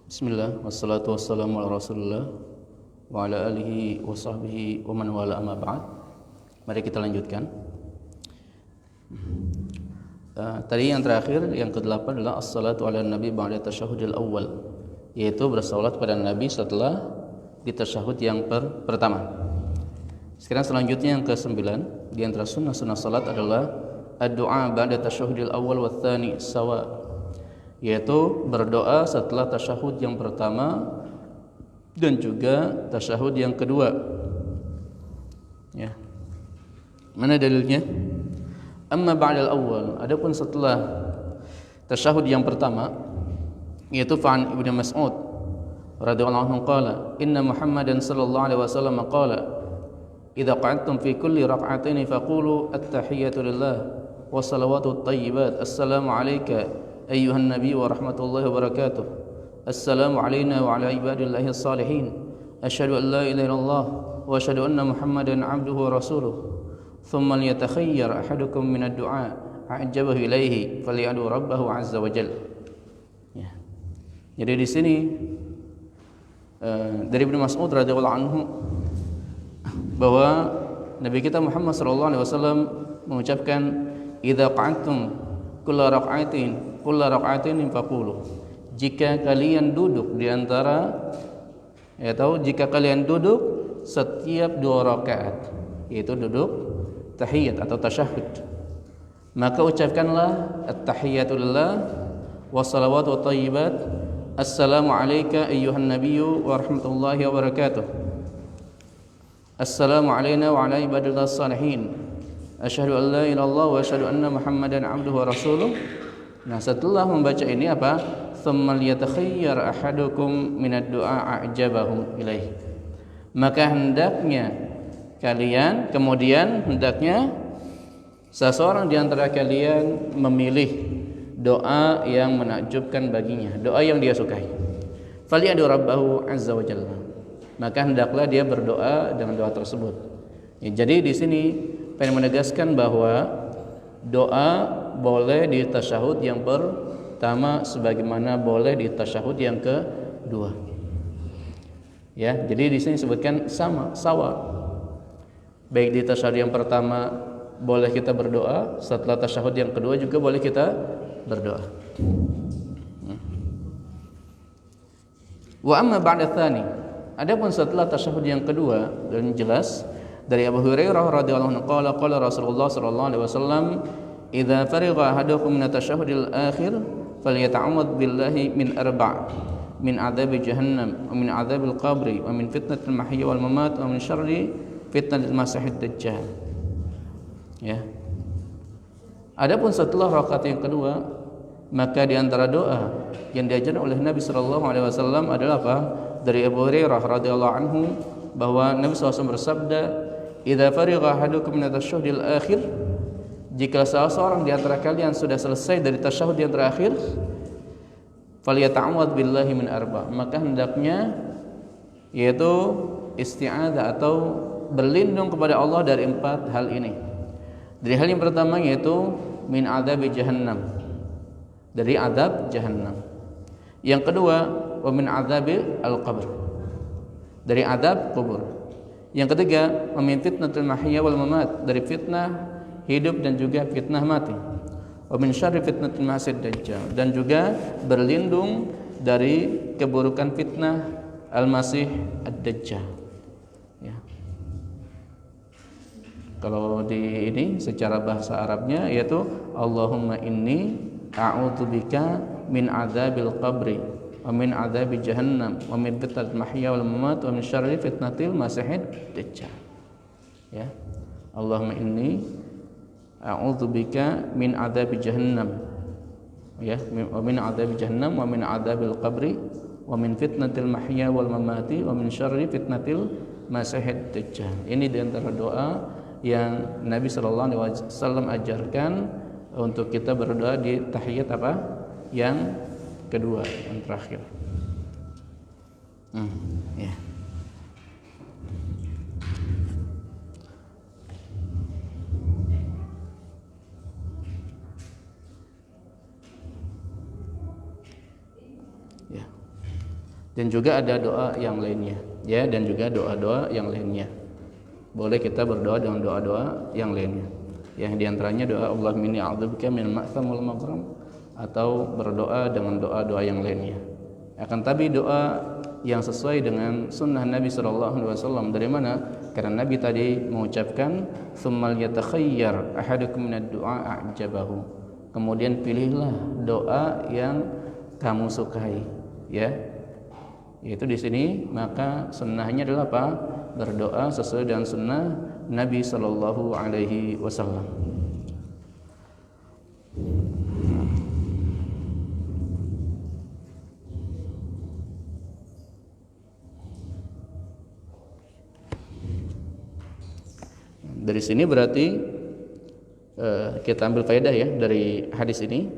Bismillah, wassalatu wassalamu ala rasulullah wa ala alihi wa sahbihi wa man wala amma ba'd. Mari kita lanjutkan. Tadi yang terakhir, yang ke-8 adalah as-salatu ala nabi ba'da tasyahudil awal, yaitu bersalat pada nabi setelah di tasyahud yang pertama. Sekarang selanjutnya yang ke-9, di antara sunnah-sunnah salat adalah ad-du'a ba'da tasyahudil awal wa tsani sawa, yaitu berdoa setelah tasyahud yang pertama dan juga tasyahud yang kedua. Ya. Mana dalilnya? Amma ba'dal awal, adapun setelah tasyahud yang pertama, yaitu fa'an Ibnu Mas'ud radhiyallahu anhu qala, inna Muhammadan sallallahu alaihi wasallam qala, idza qa'adtum fi kulli rak'ataini faqulu at-tahiyyatu lillah wa salawatu at-tayyibat, assalamu alayka أيها النبي ورحمة الله وبركاته السلام علينا وعلى عباد الله الصالحين أشهد أن لا إله إلا الله وأشهد أن محمدا عبده ورسوله ثم ليتخير أحدكم من الدعاء أعجبه إليه فليدعو ربه عز وجل. Ya. Jadi di sini dari Ibnu Mas'ud radhiyallahu anhu bahwa Nabi kita Muhammad sallallahu alaihi wasallam mengucapkan idza qa'adtum kulla rak'atin faqulu, jika kalian duduk di antara jika kalian duduk setiap 2 rakaat, yaitu duduk tahiyat atau tasyahud, maka ucapkanlah at-tahiyyatu lillah wassalawatu wattayyibat, assalamu alayka ayyuhan nabiyyu wa rahmatullahi wa barakatuh, assalamu alayna wa ala ibadillah salihin, asyhadu an la ilaha illallah wa asyhadu anna Muhammadan abduhu wa rasuluh. Nah, setelah membaca ini apa? Tsumma liyatakhayyar ahadukum minad du'a a'jabahu ilaih. Maka hendaknya seseorang di antara kalian memilih doa yang menakjubkan baginya, doa yang dia sukai. Falyadu rabbahu azza wa jalla. Maka hendaklah dia berdoa dengan doa tersebut. Ya, jadi di sini pengen menegaskan bahwa doa boleh di tasyahud yang pertama sebagaimana boleh di tasyahud yang kedua. Ya, jadi di sini disebutkan sawa. Baik di tasyahud yang pertama boleh kita berdoa, setelah tasyahud yang kedua juga boleh kita berdoa. Wa amma ba'da tsani, adapun setelah tasyahud yang kedua, dan jelas dari Abu Hurairah radhiyallahu anhu qala qala Rasulullah sallallahu alaihi wasallam, idza farigha ahadukum min at-tasyahhudil akhir falyata'awwad billahi min arba', min adzabi jahannam wa min adzabil qabri wa min fitnatil mahya wal mamat wa min syarri fitnatil masiihid dajjal. Ya. Adapun setelah rakaat yang kedua, maka di antara doa yang diajarkan oleh Nabi sallallahu alaihi wasallam adalah apa? Dari Abu Hurairah radhiyallahu anhu bahwa Nabi SAW bersabda, idza farigha ahadukum min at-tasyahhudil akhir, jika salah seorang di antara kalian sudah selesai dari tasyahud yang terakhir, falyata'awwad billahi min arba', maka hendaknya yaitu isti'adzah atau berlindung kepada Allah dari 4 hal ini. Dari hal yang pertama yaitu min adzabi jahannam, dari azab jahannam. Yang kedua, wa min adzabi al-qabr, dari azab kubur. Yang ketiga, wa min fitnatil mahya wal mamat, dari fitnah hidup dan juga fitnah mati. Wa min syarri fitnatil masiihid dajjal, dan juga berlindung dari keburukan fitnah al-masih ad-dajjal. Ya. Kalau di ini secara bahasa Arabnya yaitu Allahumma inni a'udzubika min adzabil qabri wa min adzabi jahannam wa min fitnatil mahya wal mamat wa min syarri fitnatil masiihid dajjal. Ya. Allahumma inni a'udzubika min adzabi jahannam, ya, wa min adzabi jahannam wa min adzabil qabri wa min fitnatil mahya wal mamati wa min syarri fitnatil masiihid dajjal. Ini di antara doa yang Nabi sallallahu alaihi wasallam ajarkan untuk kita berdoa di tahiyat apa? Yang kedua, yang terakhir. Ya. Dan juga ada doa yang lainnya, ya, dan juga doa-doa yang lainnya. Boleh kita berdoa dengan doa-doa yang lainnya. Yang diantaranya doa Allahumma inni a'udzubika minal ma'tham wal maghram, atau berdoa dengan doa-doa yang lainnya. Akan tapi doa yang sesuai dengan sunnah Nabi SAW dari mana? Karena Nabi tadi mengucapkan tsummal yatakhayyar ahadukum minad du'a a'jabahu. Kemudian pilihlah doa yang kamu sukai, ya. Yaitu di sini maka sunnahnya adalah apa? Berdoa sesuai dengan sunnah Nabi sallallahu alaihi wasallam. Dari sini berarti kita ambil faedah ya dari hadis ini.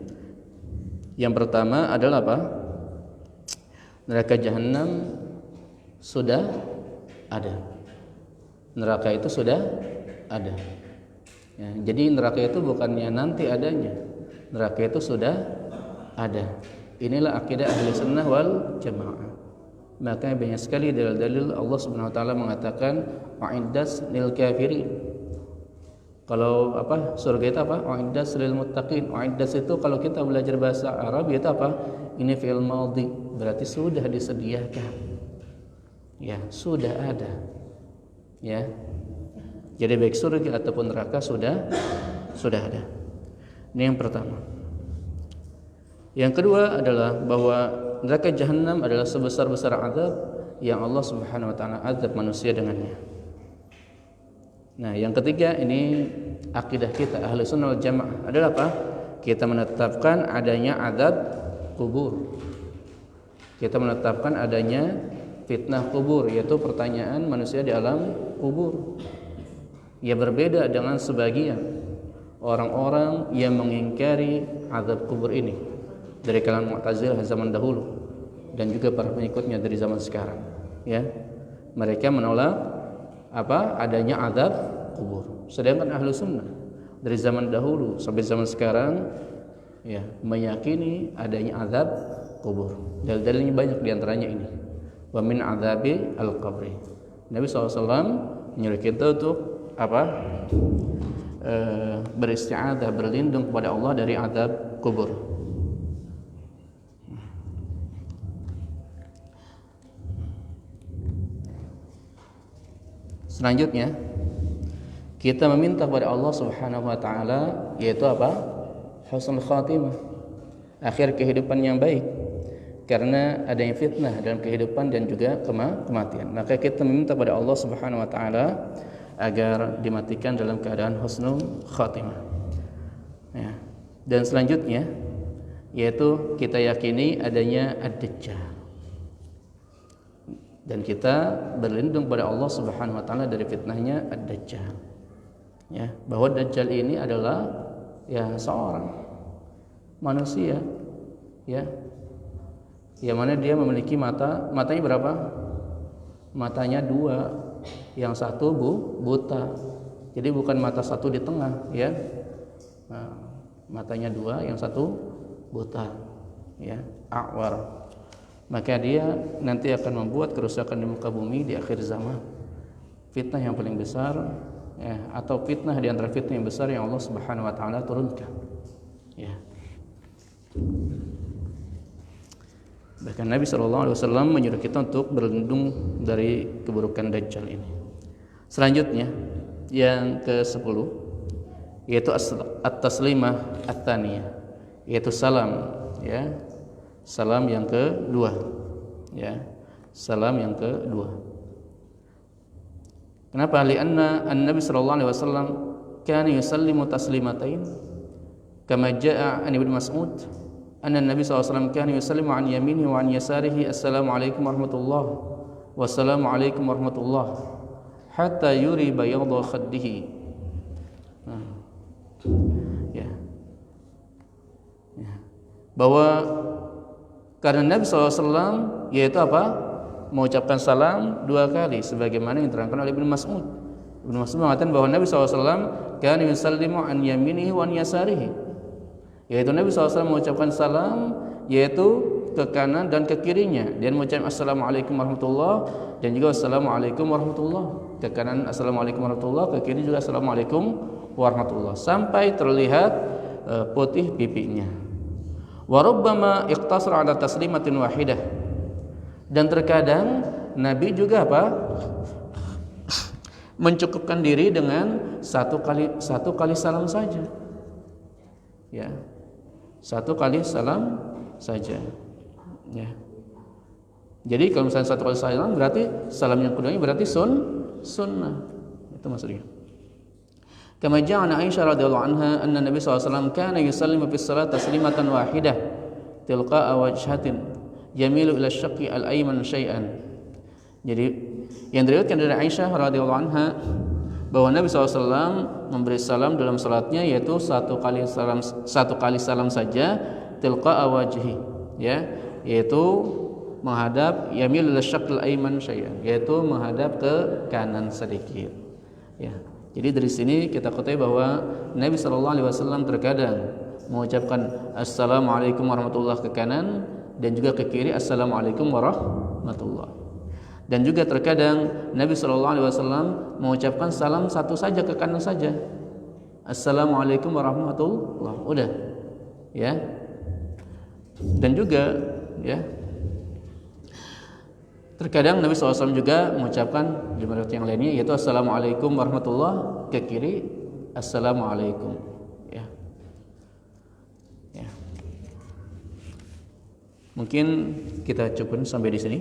Yang pertama adalah apa? Neraka jahanam sudah ada. Neraka itu sudah ada. Ya, jadi neraka itu bukannya nanti adanya. Neraka itu sudah ada. Inilah akidah ahli sunnah wal jamaah. Maka banyak sekali dalil-dalil Allah Subhanahu wa taala mengatakan wa'iddas lil kafirin. Kalau apa? Surga itu apa? Wa'iddas lil muttaqin. Wa'iddas itu kalau kita belajar bahasa Arab itu apa? Ini fi'il madhi, berarti sudah disediakan. Ya, sudah ada. Ya. Jadi baik surga ataupun neraka sudah ada. Ini yang pertama. Yang kedua adalah bahwa neraka jahanam adalah sebesar-besar azab yang Allah Subhanahu wa taala azab manusia dengannya. Nah, yang ketiga ini akidah kita ahli sunnah wal jamaah adalah apa? Kita menetapkan adanya azab kubur. Kita menetapkan adanya fitnah kubur, yaitu pertanyaan manusia di alam kubur. Ya, berbeda dengan sebagian orang-orang yang mengingkari azab kubur ini dari kalangan Mu'tazilah zaman dahulu dan juga para pengikutnya dari zaman sekarang. Ya, mereka menolak apa? Adanya azab kubur. Sedangkan ahlu sunnah dari zaman dahulu sampai zaman sekarang ya meyakini adanya azab kubur. Dalil-dalilnya banyak, diantaranya ini. Wa min azabi al-qabri. Nabi SAW menyuruh kita untuk apa? Beristi'adzah, berlindung kepada Allah dari azab kubur. Selanjutnya kita meminta kepada Allah Subhanahu wa taala yaitu apa? Husnul khatimah, akhir kehidupan yang baik. Karena adanya fitnah dalam kehidupan dan juga kematian. Maka kita meminta kepada Allah Subhanahu wa taala agar dimatikan dalam keadaan husnul khatimah. Ya. Dan selanjutnya yaitu kita yakini adanya ad-dajjal. Dan kita berlindung pada Allah Subhanahu wa taala dari fitnahnya ad-dajjal. Ya, bahwa dajjal ini adalah ya seorang manusia ya. Yang mana dia memiliki matanya berapa? Matanya dua, yang satu buta. Jadi bukan mata satu di tengah ya. Nah, matanya dua, yang satu buta ya, a'war. Maka dia nanti akan membuat kerusakan di muka bumi di akhir zaman. Fitnah yang paling besar ya, atau fitnah di antara fitnah yang besar yang Allah Subhanahu wa taala turunkan. Ya. Bahkan Nabi SAW menyuruh kita untuk berlindung dari keburukan Dajjal ini. Selanjutnya yang ke-10 yaitu at-taslimah at-tsaniyah, yaitu salam ya. Salam yang kedua ya. Salam yang kedua. Kenapa? Lianna an-Nabi sallallahu alaihi wasallam kana yusallimu taslimatain kama jaa an Ibnu Mas'ud anna Nabi sallallahu alaihi wasallam kana yusallimu an yaminihi wa an yasarihi assalamu alaikum warahmatullahi wassalamu alaikum warahmatullahi hatta yuri bayadha khaddihi. Ya. Bahwa karena Nabi SAW yaitu apa? Mengucapkan salam dua kali sebagaimana yang diterangkan oleh Ibnu Mas'ud. Ibnu Mas'ud mengatakan bahwa Nabi SAW kana yusallimu an yaminihi wa an yasarihi. Yaitu Nabi SAW mengucapkan salam yaitu ke kanan dan ke kirinya. Dia mengucapkan assalamualaikum warahmatullah dan juga assalamualaikum warahmatullah. Ke kanan assalamualaikum warahmatullah, ke kiri juga assalamualaikum warahmatullah, sampai terlihat putih pipinya. Wa rubbama iqtasara ala taslimatin wahidah. Dan terkadang Nabi juga mencukupkan diri dengan satu kali salam saja. Ya. Satu kali salam saja. Ya. Jadi kalau misalnya satu kali salam berarti salam yang keduanya berarti sunnah. Itu maksudnya. Kama ja'ana Aisyah radhiyallahu anha anna Nabi sallallahu alaihi wasallam kana yusallimu fi shalat taslimatan wahidah tilqa'a wajhatin yamilu ila syaqqi al-ayman syai'an. Jadi yang diriwayatkan dari Aisyah radhiyallahu anha bahwa Nabi SAW memberi salam dalam salatnya yaitu satu kali salam saja tilqa'a wajhi, ya, yaitu menghadap yamil ila syaqqil ayman syai'an, yaitu menghadap ke kanan sedikit. Ya. Jadi dari sini kita ketahui bahwa Nabi SAW terkadang mengucapkan assalamualaikum warahmatullahi ke kanan dan juga ke kiri assalamualaikum warahmatullahi. Dan juga terkadang Nabi SAW mengucapkan salam satu saja ke kanan saja, assalamualaikum warahmatullahi. Udah, ya. Dan juga, ya, terkadang Nabi SAW juga mengucapkan di riwayat yang lainnya yaitu assalamualaikum warahmatullahi, ke kiri assalamualaikum. Ya. Ya. Mungkin kita cukup sampai di sini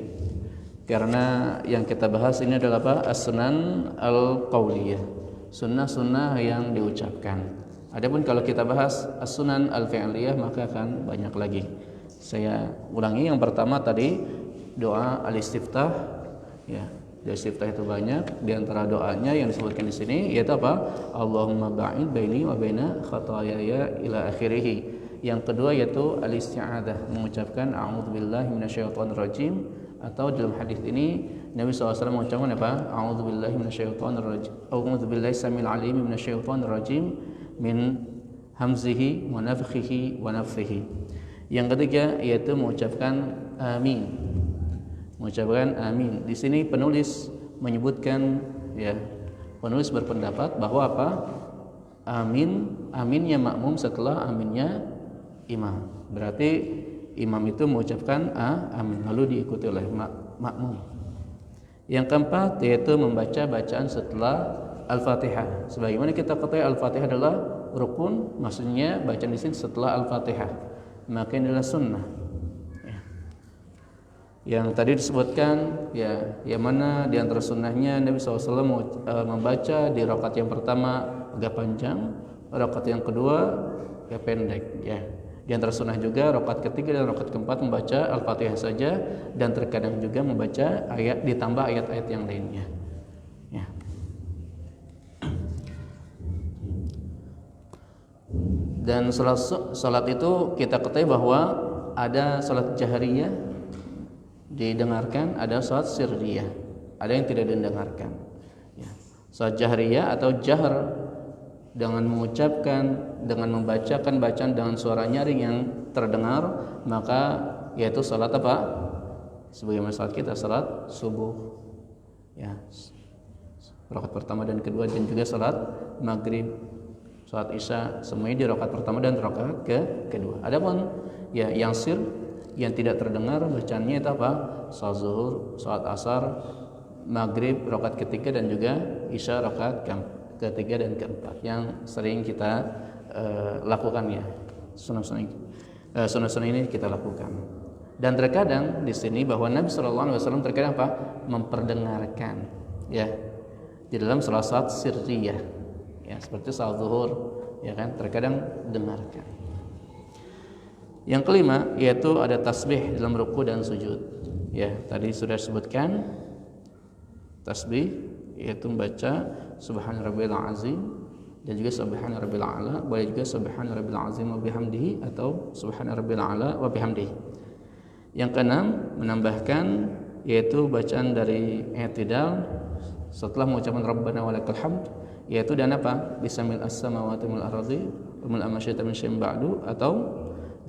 karena yang kita bahas ini adalah apa? As-sunan al-qauliyah, sunnah-sunnah yang diucapkan. Adapun kalau kita bahas as-sunan al-fi'liyah maka akan banyak lagi. Saya ulangi, yang pertama tadi doa al-istiftah, ya. Doa istiftah itu banyak. Di antara doanya yang disebutkan di sini yaitu apa? Allahumma ba'id baini wa baina khataayaya ila akhirih. Yang kedua yaitu al-isti'adzah, mengucapkan a'udzubillahi minasyaitonir rajim, atau dalam hadis ini Nabi SAW mengucapkan apa? A'udzubillahi minasyaitonir rajim. A'udzubillahi samil alim minasyaitonir rajim min hamzihi wa nafthihi wa nafthihi. Yang ketiga yaitu mengucapkan amin. Mengucapkan amin. Di sini penulis menyebutkan, ya, penulis berpendapat bahwa apa? Aminnya makmum setelah aminnya imam. Berarti imam itu mengucapkan amin lalu diikuti oleh makmum. Yang keempat yaitu membaca bacaan setelah Al-Fatihah. Sebagaimana kita ketahui Al-Fatihah adalah rukun, maksudnya bacaan di sini setelah Al-Fatihah. Maka ini adalah sunnah. Ya. Yang tadi disebutkan, ya, yang mana di antara sunnahnya Nabi SAW membaca di rakaat yang pertama agak panjang, rakaat yang kedua agak pendek, ya. Di antara sunnah juga rakaat ketiga dan rakaat keempat membaca Al-Fatihah saja, dan terkadang juga membaca ayat ditambah ayat-ayat yang lainnya. Ya. Dan salat itu kita ketahui bahwa ada salat jahriyah didengarkan, ada salat sirriyah, ada yang tidak didengarkan. Ya. Salat jahriyah atau jahr dengan mengucapkan, dengan membacakan bacaan dengan suara nyaring yang terdengar, maka yaitu salat apa? Sebagaimana salat kita, salat subuh, ya, rakaat pertama dan kedua, dan juga salat maghrib, salat isya, semuanya di rakaat pertama dan rakaat kedua. Adapun ya yang sir, yang tidak terdengar bacaannya itu apa? Salat zuhur, salat asar, maghrib rakaat ketiga, dan juga isya rakaat ketiga dan keempat yang sering kita lakukan, ya. Sunnah-sunnah ini kita lakukan. Dan terkadang di sini bahwa Nabi SAW terkadang apa? Memperdengarkan, ya, di dalam salat sirriyah, ya, seperti salat zuhur, ya kan, terkadang dengarkan. Yang kelima yaitu ada tasbih dalam ruku dan sujud. Ya, tadi sudah disebutkan tasbih yaitu membaca subhana rabbil azim dan juga subhana rabbil a'la, boleh juga subhana rabbil azim wa bihamdihi atau subhana rabbil a'la wa bihamdihi. Yang keenam menambahkan yaitu bacaan dari i'tidal setelah mengucapkan rabbana walakal hamd, yaitu dan apa? Bisamil as-samawati wal ardi wa mal amsyata min syai'in ba'du, atau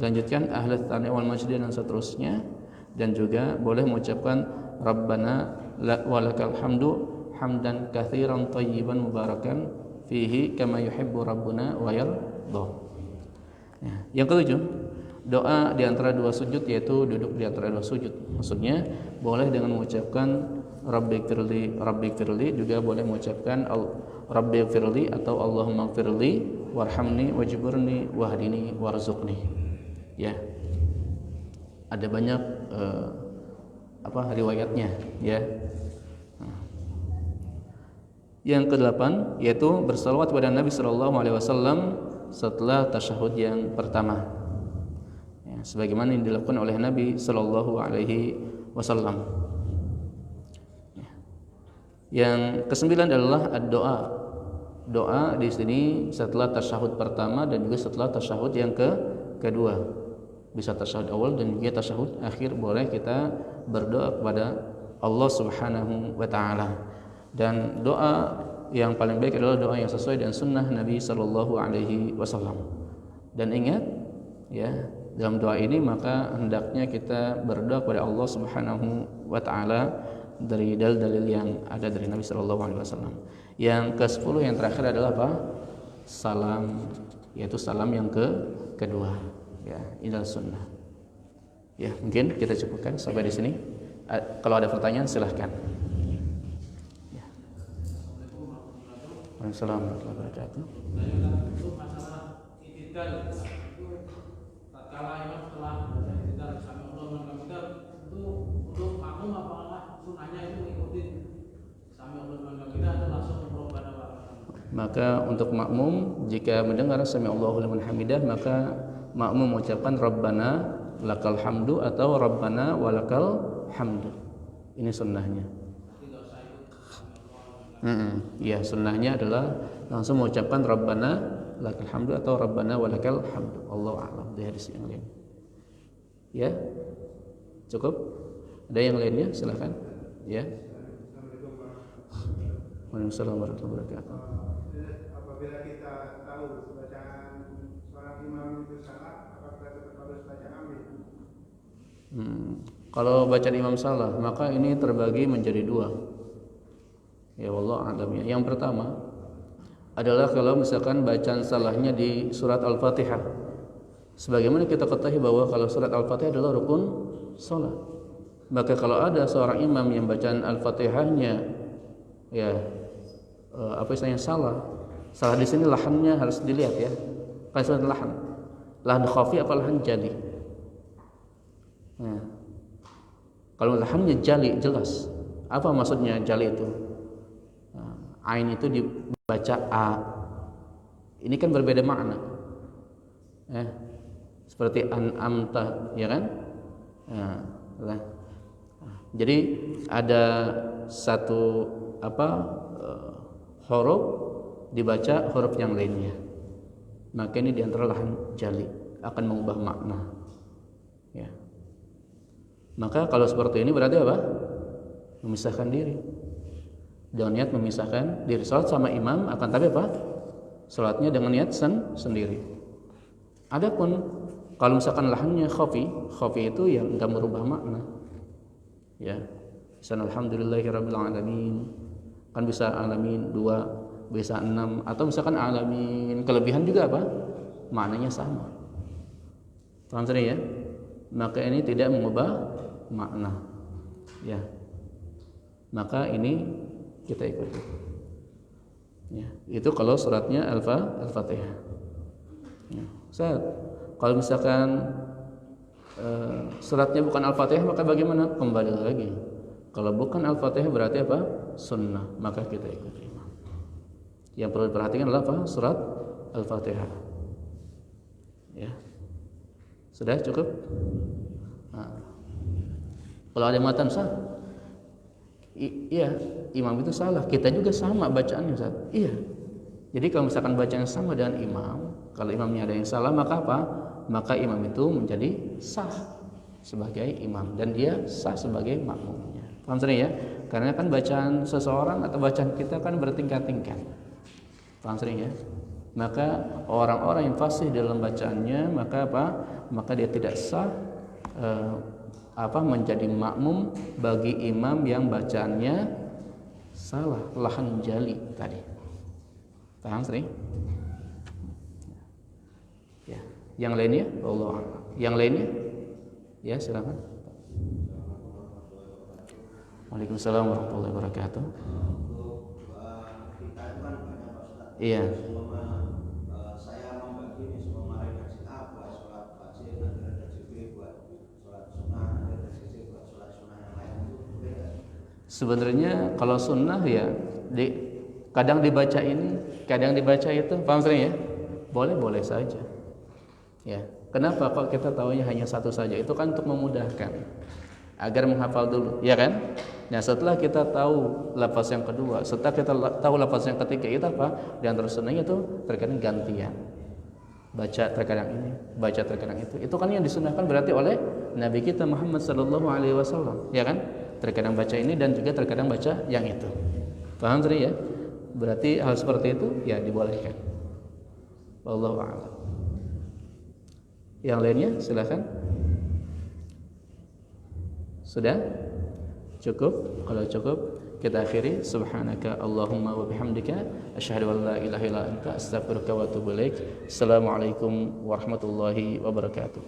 Lanjutkan ahlat tsani wal majdi dan seterusnya, dan juga boleh mengucapkan Rabbana walakal hamdu hamdan katsiran thayyiban mubarakan fihi kama yuhibbu rabbuna wa yarda. Ya. Yang ketujuh, doa di antara dua sujud, yaitu duduk di antara dua sujud. Maksudnya boleh dengan mengucapkan Rabbighfirli, juga boleh mengucapkan Rabbighfirli atau Allahumma gfirli warhamni wajburni wahdini warzuqni. Ya. Ada banyak riwayatnya, ya. Yang kedelapan yaitu bersalawat kepada Nabi sallallahu alaihi wasallam setelah tasyahud yang pertama. Ya, sebagaimana yang dilakukan oleh Nabi sallallahu alaihi wasallam. Ya. Yang kesembilan adalah doa. Doa di sini setelah tasyahud pertama dan juga setelah tasyahud yang kedua. Bisa tasyahud awal dan juga tasyahud akhir, boleh kita berdoa kepada Allah Subhanahu wa taala. Dan doa yang paling baik adalah doa yang sesuai dengan sunnah Nabi sallallahu alaihi wasallam. Dan ingat, ya, dalam doa ini maka hendaknya kita berdoa kepada Allah Subhanahu wa taala dari dalil-dalil yang ada dari Nabi sallallahu alaihi wasallam. Yang ke-10 yang terakhir adalah apa? Salam, yaitu salam yang kedua. Ya, inilah sunnah. Ya, mungkin kita cukupkan sampai di sini. Kalau ada pertanyaan silahkan. Assalamualaikum warahmatullahi wabarakatuh. Untuk masalah i'tidal itu tatkala imam setelah i'tidal sami Allah liman hamidah itu untuk makmum apakah sunahnya itu mengikuti sami Allah liman hamidah atau langsung Rabbana wa lakal? Maka untuk makmum jika mendengar sami Allahu liman hamidah maka makmum mengucapkan Rabbana lakal hamdu atau Rabbana wa lakal hamdu. Ini sunnahnya. Ya, sunnahnya adalah langsung mengucapkan Rabbana lakal hamdu atau Rabbana walakal hamdu. Allahu a'lam di hadis yang lain. Ya, cukup? Ada yang lainnya? Silakan. Ya. Waalaikumsalam warahmatullahi wabarakatuh. Apabila kita tahu bacaan seorang imam itu salah, apakah tetap harus baca amin? Kalau bacaan imam salah, maka ini terbagi menjadi dua. Ya wallahu a'lam. Yang pertama adalah kalau misalkan bacaan salahnya di surat Al-Fatihah. Sebagaimana kita ketahui bahwa kalau surat Al-Fatihah adalah rukun salat. Maka kalau ada seorang imam yang bacaan Al-Fatihahnya salah. Salah di sini lahannya harus dilihat, ya. Kan lahan. Lahan khafi apa lahan jali? Nah, kalau lahannya jali jelas. Apa maksudnya jali itu? Ain itu dibaca A. Ini kan berbeda makna. Seperti an'amta, ya kan? Jadi ada satu huruf dibaca huruf yang lainnya. Maka ini diantara lahan jali akan mengubah makna. Ya. Maka kalau seperti ini berarti apa? Memisahkan diri. Dengan niat memisahkan diri. Salat sama imam akan tapi apa? Salatnya dengan niat sendiri. Adapun kalau misalkan lahannya khafi itu yang enggak merubah makna. Ya. Alhamdulillahirabbil alamin. Kan bisa alamin 2, bisa 6 atau misalkan alamin kelebihan juga apa? Maknanya sama. Paham ya? Maka ini tidak mengubah makna. Ya. Maka ini kita ikuti. Ya, itu kalau suratnya Al-Fatihah. Ya. Kalau misalkan suratnya bukan Al-Fatihah maka bagaimana? Kembali lagi. Kalau bukan Al-Fatihah berarti apa? Sunnah, maka kita ikuti. Yang perlu diperhatikan adalah apa? Surat Al-Fatihah. Ya. Sudah cukup? Nah. Kalau ada matan sah? Iya, imam itu salah. Kita juga sama bacaannya, Ustaz. Iya. Jadi kalau misalkan bacaan sama dengan imam, kalau imamnya ada yang salah maka apa? Maka imam itu menjadi sah sebagai imam dan dia sah sebagai makmumnya. Paham ya? Karena kan bacaan seseorang atau bacaan kita kan bertingkat-tingkat. Paham ya? maka orang-orang yang fasih dalam bacaannya, maka apa? Maka dia tidak sah menjadi makmum bagi imam yang bacaannya salah, lahan jali tadi. Paham sering? Ya. Yang lainnya, Allah. Yang lainnya, ya silakan. Waalaikumsalam warahmatullahi wabarakatuh. Kita itu kan banyak Pak Ustaz. Iya. Saya membagi ini semua redaksi A buat sholat wajib, nanti redaksi B buat sholat sunnah, nanti redaksi C buat sholat sunnah yang lain, itu boleh nggak? Sebenarnya kalau sunnah ya kadang dibaca ini, kadang dibaca itu, paham sering ya? Boleh-boleh saja. Ya. Kenapa kalau kita tahunya hanya satu saja? Itu kan untuk memudahkan agar menghafal dulu, ya kan? Nah, setelah kita tahu lafaz yang kedua, setelah kita tahu lafaz yang ketiga, itu apa? Di antara sunnahnya itu terkadang gantian. Baca terkadang ini, baca terkadang itu. Itu kan yang disunnahkan berarti oleh Nabi kita Muhammad sallallahu alaihi wasallam, ya kan? Terkadang baca ini dan juga terkadang baca yang itu. Paham tadi ya? Berarti hal seperti itu ya dibolehkan. Wallahu a'lam. Yang lainnya silakan. Sudah? Cukup? Kalau cukup kita akhiri. Subhanaka Allahumma wa bihamdika asyhadu an la ilaha illa anta astaghfiruka wa atubu ilaik. Assalamualaikum warahmatullahi wabarakatuh.